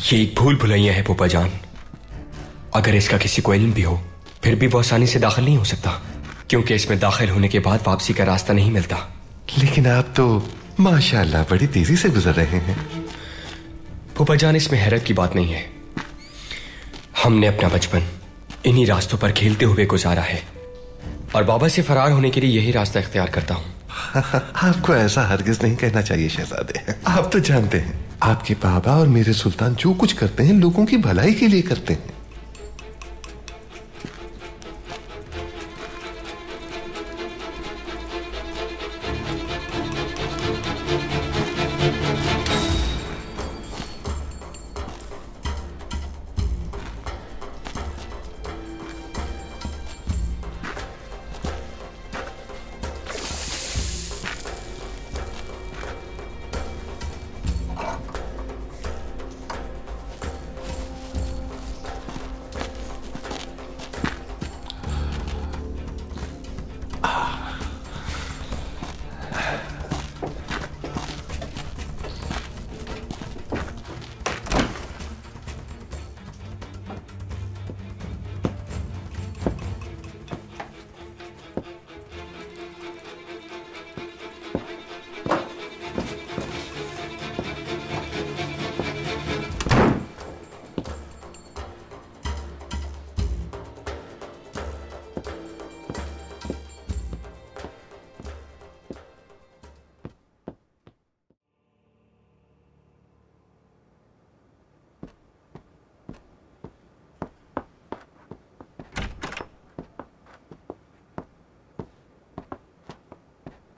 ये एक भूल भुलैया है फूफा जान। अगर इसका किसी को इल्म भी हो फिर भी वो आसानी से दाखिल नहीं हो सकता, क्योंकि इसमें दाखिल होने के बाद वापसी का रास्ता नहीं मिलता। लेकिन आप तो माशाअल्लाह बड़ी तेजी से गुजर रहे हैं। फूफा जान, इसमें हैरत की बात नहीं है। हमने अपना बचपन इन्हीं रास्तों पर खेलते हुए गुजारा है और बाबा से फरार होने के लिए यही रास्ता इख्तियार करता हूँ। आपको ऐसा हरगिज नहीं कहना चाहिए शहजादे। आप तो जानते हैं आपके बाबा और मेरे सुल्तान जो कुछ करते हैं लोगों की भलाई के लिए करते हैं।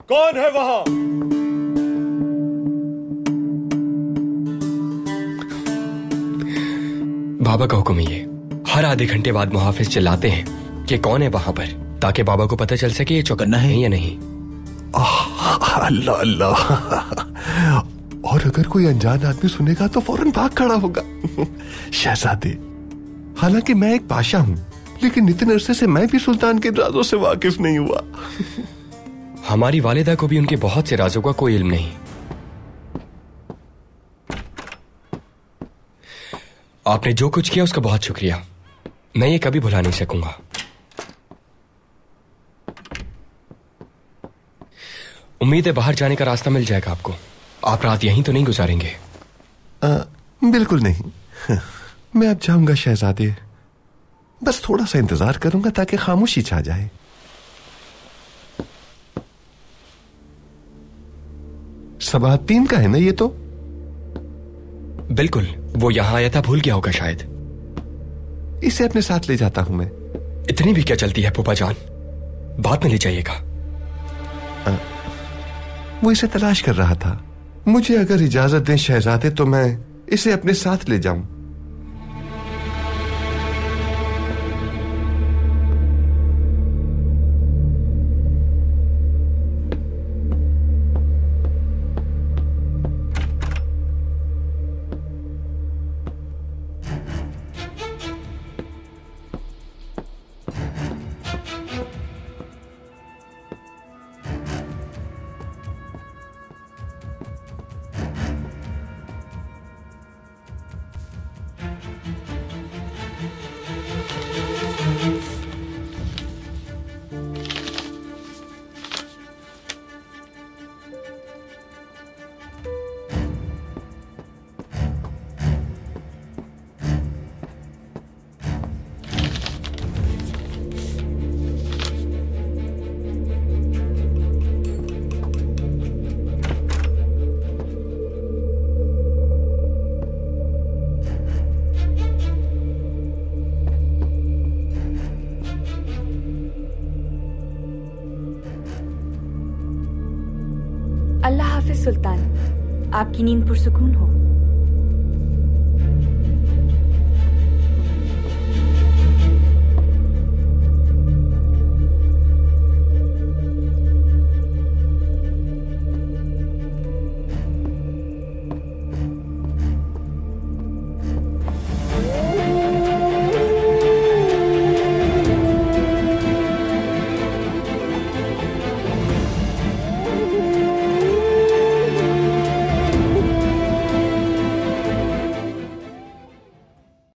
कौन है वहां? बाबा का हुक्म है ये। हर आधे घंटे बाद मुहाफिज चिल्लाते हैं कि कौन है वहां पर, ताकि बाबा को पता चल सके ये चौकन्ना है या नहीं। अल्लाह अल्लाह। और अगर कोई अनजान आदमी सुनेगा तो फौरन भाग खड़ा होगा। शहजादे, हालांकि मैं एक बादशाह हूं, लेकिन इतने अरसे से मैं भी सुल्तान के राजों से वाकिफ नहीं हुआ। हमारी वालिदा को भी उनके बहुत से राजों का कोई इल्म नहीं। आपने जो कुछ किया उसका बहुत शुक्रिया, मैं ये कभी भुला नहीं सकूंगा। उम्मीद है बाहर जाने का रास्ता मिल जाएगा आपको। आप रात यहीं तो नहीं गुजारेंगे? बिल्कुल नहीं। मैं अब जाऊंगा शहजादे, बस थोड़ा सा इंतजार करूंगा ताकि खामोशी छा जाए। सवा 3 का है ना ये तो? बिल्कुल, वो यहां आया था, भूल गया होगा शायद। इसे अपने साथ ले जाता हूं मैं। इतनी भी क्या चलती है फूफा जान, बाद में ले जाइएगा। वो इसे तलाश कर रहा था। मुझे अगर इजाजत दें शहजादे तो मैं इसे अपने साथ ले जाऊं। अल्लाह हाफिज सुल्तान, आपकी नींद पुरसुकून हो।